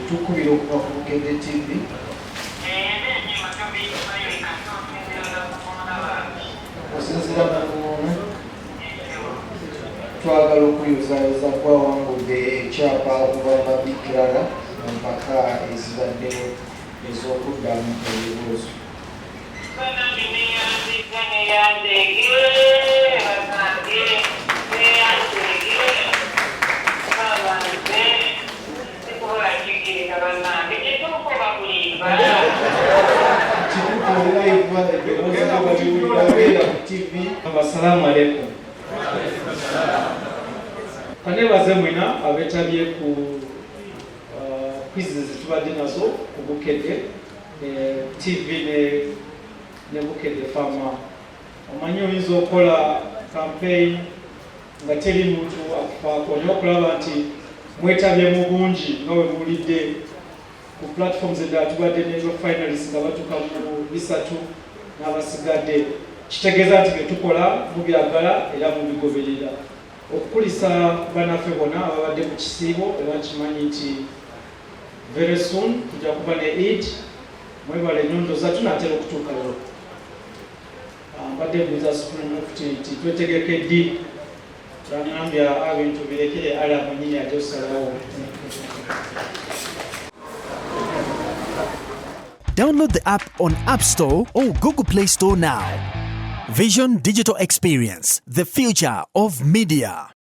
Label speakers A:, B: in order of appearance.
A: tukubira okuva ku Bukedde TV. Okusinziira mu twagala okuyuzaayoza kwawangudde ekyapa okuva mu mabikirala mu mpaka ezibaddewo ez'okuddamu ebibuuzo. Assalamu alaikum. Kanebaze mwena abetabye ku quizzes tubadde nazo ku Bukedde TV ne Bukedde Farmer. Omanyi oyinza okukola campaign nga teri muntu akufaako n'okulaba nti mwetabye mu bungi nga we buwulidde ku platforms endala tubadde n'ezo finalists nga batuuka mu bisatu n'abasigadde. Kitegeeza nti byetukola mubyagala era mubigoberera okukulisa bannaffe bonna ababadde mu kisiibo era kimanyi nti very soon tujja kuba ne Eid. Mwebale nnyo tunatera okutuukayo. Mbadde mbuuza Supreme Mufti nti twetegekedde bangambya ebintu birekere ala mwennyini ajja okusalawo.
B: Download the app on App Store or Google Play Store now. Vision Digital Experience, the future of media.